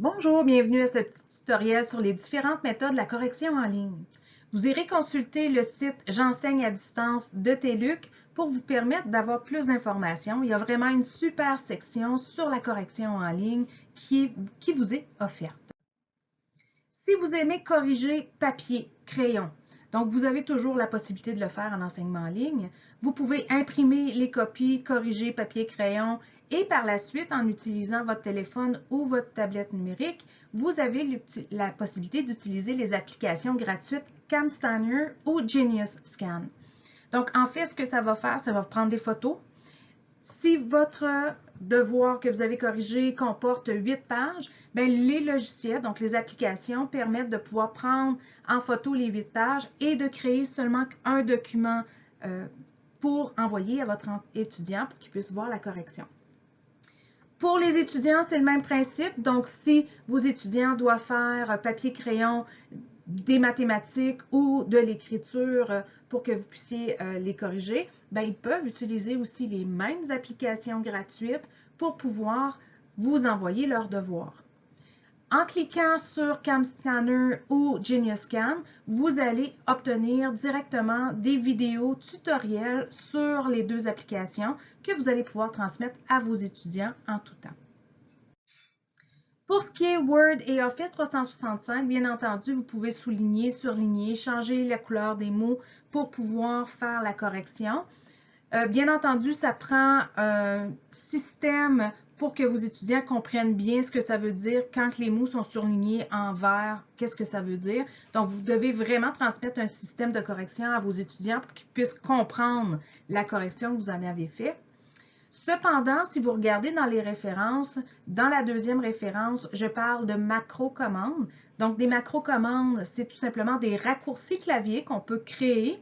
Bonjour, bienvenue à ce petit tutoriel sur les différentes méthodes de la correction en ligne. Vous irez consulter le site J'enseigne à distance de TELUC pour vous permettre d'avoir plus d'informations. Il y a vraiment une super section sur la correction en ligne qui vous est offerte. Si vous aimez corriger papier, crayon, donc vous avez toujours la possibilité de le faire en enseignement en ligne, vous pouvez imprimer les copies, corriger papier, crayon et par la suite, en utilisant votre téléphone ou votre tablette numérique, vous avez la possibilité d'utiliser les applications gratuites CamScanner ou Genius Scan. Donc en fait, ce que ça va faire, ça va prendre des photos. Si votre devoir que vous avez corrigé comporte 8 pages, bien, les logiciels, donc les applications, permettent de pouvoir prendre en photo les 8 pages et de créer seulement un document pour envoyer à votre étudiant pour qu'il puisse voir la correction. Pour les étudiants, c'est le même principe. Donc, si vos étudiants doivent faire papier-crayon, des mathématiques ou de l'écriture pour que vous puissiez les corriger, bien, ils peuvent utiliser aussi les mêmes applications gratuites pour pouvoir vous envoyer leurs devoirs. En cliquant sur CamScanner ou GeniusScan, vous allez obtenir directement des vidéos tutoriels sur les deux applications que vous allez pouvoir transmettre à vos étudiants en tout temps. Pour ce qui est Word et Office 365, bien entendu, vous pouvez souligner, surligner, changer la couleur des mots pour pouvoir faire la correction. Bien entendu, ça prend un système pour que vos étudiants comprennent bien ce que ça veut dire quand les mots sont surlignés en vert, qu'est-ce que ça veut dire. Donc, vous devez vraiment transmettre un système de correction à vos étudiants pour qu'ils puissent comprendre la correction que vous en avez faite. Cependant, si vous regardez dans les références, dans la deuxième référence, je parle de macro-commandes. Donc, des macro-commandes, c'est tout simplement des raccourcis clavier qu'on peut créer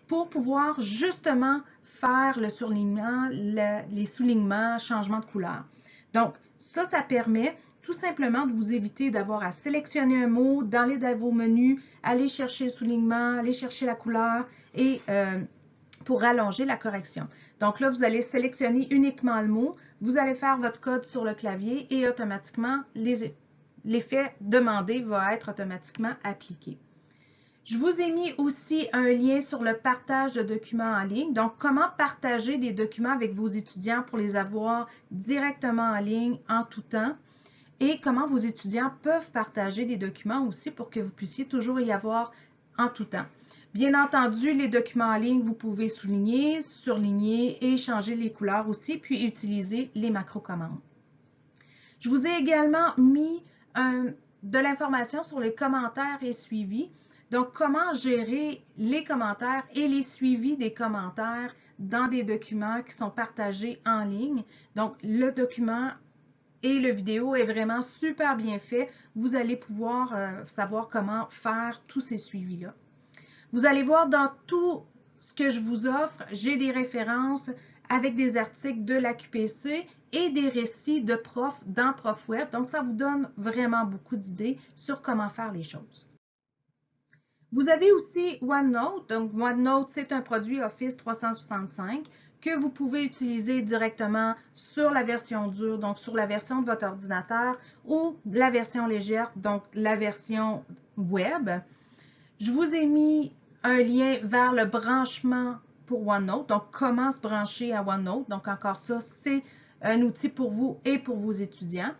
pour pouvoir justement faire le surlignement, les soulignements, changement de couleur. Donc, ça permet tout simplement de vous éviter d'avoir à sélectionner un mot dans vos menus, aller chercher le soulignement, aller chercher la couleur et pour allonger la correction. Donc là, vous allez sélectionner uniquement le mot, vous allez faire votre code sur le clavier et automatiquement, l'effet demandé va être automatiquement appliqué. Je vous ai mis aussi un lien sur le partage de documents en ligne. Donc, comment partager des documents avec vos étudiants pour les avoir directement en ligne en tout temps et comment vos étudiants peuvent partager des documents aussi pour que vous puissiez toujours y avoir en tout temps. Bien entendu, les documents en ligne, vous pouvez souligner, surligner et changer les couleurs aussi, puis utiliser les macro-commandes. Je vous ai également mis de l'information sur les commentaires et suivis. Donc, comment gérer les commentaires et les suivis des commentaires dans des documents qui sont partagés en ligne. Donc, le document et le vidéo est vraiment super bien fait. Vous allez pouvoir savoir comment faire tous ces suivis-là. Vous allez voir dans tout ce que je vous offre, j'ai des références avec des articles de la QPC et des récits de profs dans ProfWeb. Donc, ça vous donne vraiment beaucoup d'idées sur comment faire les choses. Vous avez aussi OneNote. Donc, OneNote, c'est un produit Office 365 que vous pouvez utiliser directement sur la version dure, donc sur la version de votre ordinateur ou la version légère, donc la version web. Je vous ai mis un lien vers le branchement pour OneNote, donc comment se brancher à OneNote. Donc encore ça, c'est un outil pour vous et pour vos étudiants.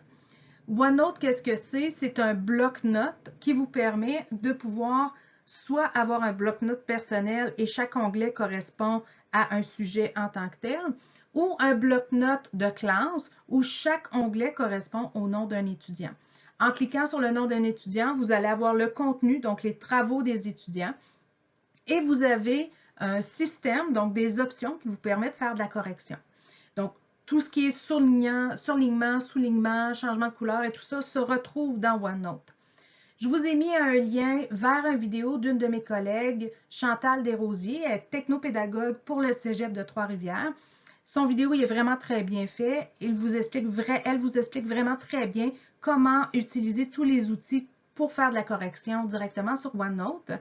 OneNote, qu'est-ce que c'est? C'est un bloc-notes qui vous permet de pouvoir soit avoir un bloc-notes personnel et chaque onglet correspond à un sujet en tant que tel, ou un bloc-notes de classe où chaque onglet correspond au nom d'un étudiant. En cliquant sur le nom d'un étudiant, vous allez avoir le contenu, donc les travaux des étudiants, et vous avez un système, donc des options qui vous permettent de faire de la correction. Donc, tout ce qui est surlignement, soulignement, changement de couleur et tout ça se retrouve dans OneNote. Je vous ai mis un lien vers une vidéo d'une de mes collègues, Chantal Desrosiers, elle est technopédagogue pour le Cégep de Trois-Rivières. Son vidéo est vraiment très bien fait. Elle vous explique vraiment très bien comment utiliser tous les outils pour faire de la correction directement sur OneNote.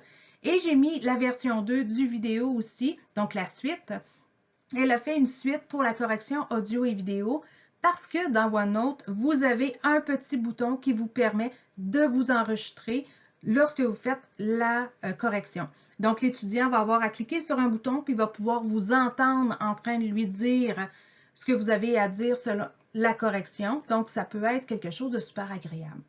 Et j'ai mis la version 2 du vidéo aussi, donc la suite. Elle a fait une suite pour la correction audio et vidéo parce que dans OneNote, vous avez un petit bouton qui vous permet de vous enregistrer lorsque vous faites la correction. Donc, l'étudiant va avoir à cliquer sur un bouton, puis il va pouvoir vous entendre en train de lui dire ce que vous avez à dire selon la correction. Donc, ça peut être quelque chose de super agréable.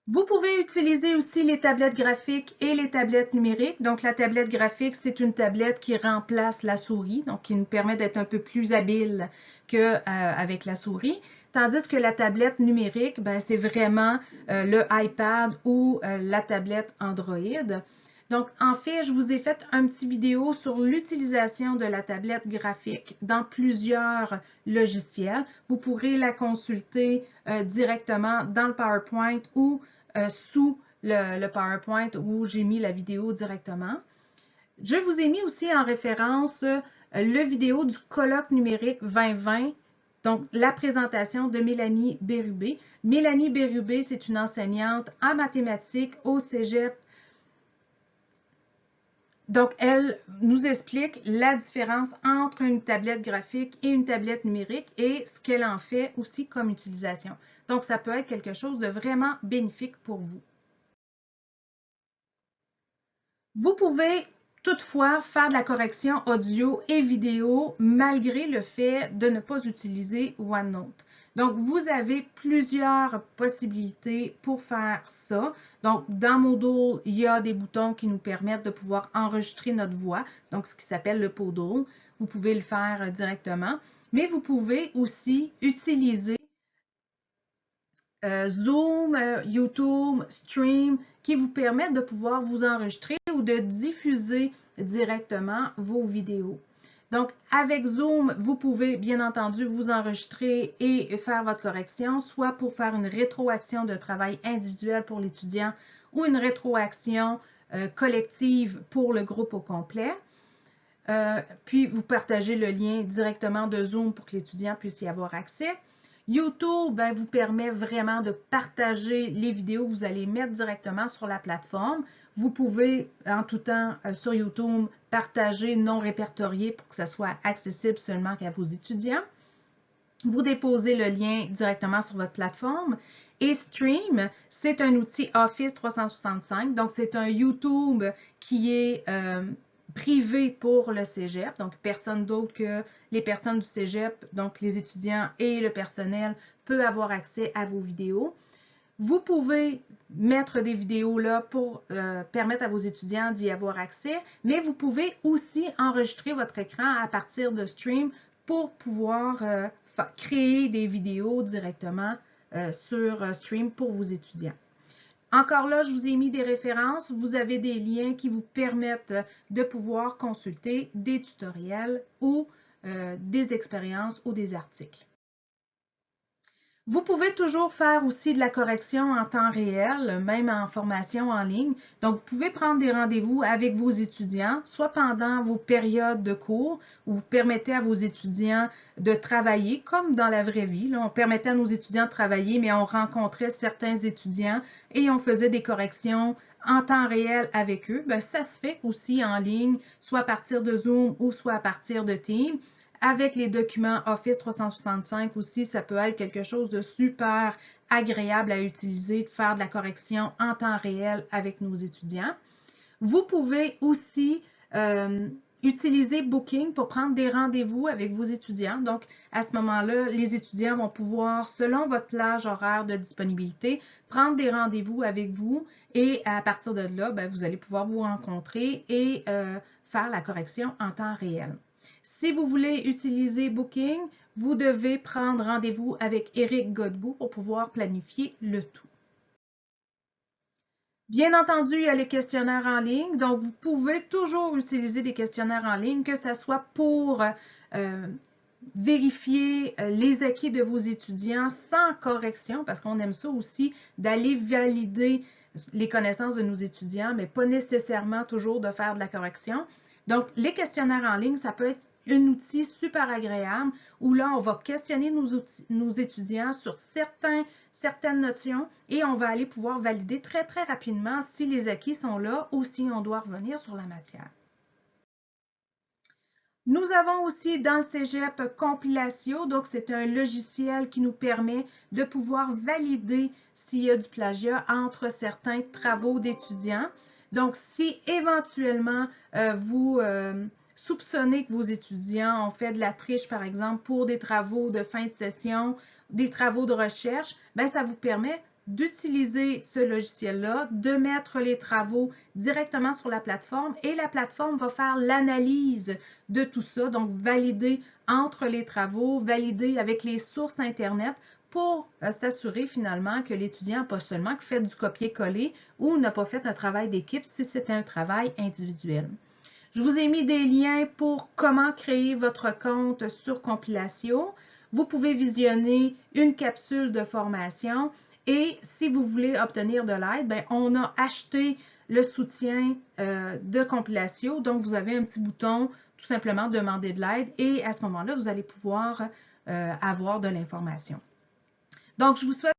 Vous pouvez utiliser aussi les tablettes graphiques et les tablettes numériques. Donc, la tablette graphique, c'est une tablette qui remplace la souris, donc qui nous permet d'être un peu plus habile qu'avec la souris. Tandis que la tablette numérique, c'est vraiment le iPad ou la tablette Android. Donc, en fait, je vous ai fait un petit vidéo sur l'utilisation de la tablette graphique dans plusieurs logiciels. Vous pourrez la consulter directement dans le PowerPoint ou sous le PowerPoint où j'ai mis la vidéo directement. Je vous ai mis aussi en référence le vidéo du colloque numérique 2020, donc la présentation de Mélanie Bérubé. Mélanie Bérubé, c'est une enseignante en mathématiques au Cégep. Donc, elle nous explique la différence entre une tablette graphique et une tablette numérique et ce qu'elle en fait aussi comme utilisation. Donc, ça peut être quelque chose de vraiment bénéfique pour vous. Vous pouvez toutefois faire de la correction audio et vidéo malgré le fait de ne pas utiliser OneNote. Donc, vous avez plusieurs possibilités pour faire ça. Donc, dans Moodle, il y a des boutons qui nous permettent de pouvoir enregistrer notre voix, donc ce qui s'appelle le Podle. Vous pouvez le faire directement, mais vous pouvez aussi utiliser Zoom, YouTube, Stream, qui vous permettent de pouvoir vous enregistrer ou de diffuser directement vos vidéos. Donc, avec Zoom, vous pouvez bien entendu vous enregistrer et faire votre correction, soit pour faire une rétroaction de travail individuel pour l'étudiant ou une rétroaction collective pour le groupe au complet. Puis, vous partagez le lien directement de Zoom pour que l'étudiant puisse y avoir accès. YouTube vous permet vraiment de partager les vidéos que vous allez mettre directement sur la plateforme. Vous pouvez en tout temps sur YouTube partager non répertorié pour que ça soit accessible seulement qu'à vos étudiants. Vous déposez le lien directement sur votre plateforme. Et Stream, c'est un outil Office 365. Donc, c'est un YouTube qui est privé pour le cégep, donc personne d'autre que les personnes du cégep, donc les étudiants et le personnel, peut avoir accès à vos vidéos. Vous pouvez mettre des vidéos là pour permettre à vos étudiants d'y avoir accès, mais vous pouvez aussi enregistrer votre écran à partir de Stream pour pouvoir créer des vidéos directement sur Stream pour vos étudiants. Encore là, je vous ai mis des références. Vous avez des liens qui vous permettent de pouvoir consulter des tutoriels ou des expériences ou des articles. Vous pouvez toujours faire aussi de la correction en temps réel, même en formation en ligne. Donc, vous pouvez prendre des rendez-vous avec vos étudiants, soit pendant vos périodes de cours, où vous permettez à vos étudiants de travailler, comme dans la vraie vie. Là, on permettait à nos étudiants de travailler, mais on rencontrait certains étudiants et on faisait des corrections en temps réel avec eux. Ça se fait aussi en ligne, soit à partir de Zoom ou soit à partir de Teams. Avec les documents Office 365 aussi, ça peut être quelque chose de super agréable à utiliser, de faire de la correction en temps réel avec nos étudiants. Vous pouvez aussi utiliser Booking pour prendre des rendez-vous avec vos étudiants. Donc, à ce moment-là, les étudiants vont pouvoir, selon votre plage horaire de disponibilité, prendre des rendez-vous avec vous et à partir de là, vous allez pouvoir vous rencontrer et faire la correction en temps réel. Si vous voulez utiliser Booking, vous devez prendre rendez-vous avec Éric Godbout pour pouvoir planifier le tout. Bien entendu, il y a les questionnaires en ligne. Donc, vous pouvez toujours utiliser des questionnaires en ligne, que ce soit pour vérifier les acquis de vos étudiants sans correction, parce qu'on aime ça aussi, d'aller valider les connaissances de nos étudiants, mais pas nécessairement toujours de faire de la correction. Donc, les questionnaires en ligne, ça peut être un outil super agréable où là, on va questionner nos étudiants sur certaines notions et on va aller pouvoir valider très, très rapidement si les acquis sont là ou si on doit revenir sur la matière. Nous avons aussi dans le Cégep Compilatio, donc c'est un logiciel qui nous permet de pouvoir valider s'il y a du plagiat entre certains travaux d'étudiants. Donc, si éventuellement vous soupçonnez que vos étudiants ont fait de la triche, par exemple, pour des travaux de fin de session, des travaux de recherche, bien, ça vous permet d'utiliser ce logiciel-là, de mettre les travaux directement sur la plateforme et la plateforme va faire l'analyse de tout ça, donc valider entre les travaux, valider avec les sources Internet pour s'assurer finalement que l'étudiant n'a pas seulement fait du copier-coller ou n'a pas fait un travail d'équipe si c'était un travail individuel. Je vous ai mis des liens pour comment créer votre compte sur Compilatio. Vous pouvez visionner une capsule de formation et si vous voulez obtenir de l'aide, bien, on a acheté le soutien de Compilatio. Donc, vous avez un petit bouton, tout simplement, demander de l'aide et à ce moment-là, vous allez pouvoir avoir de l'information. Donc, je vous souhaite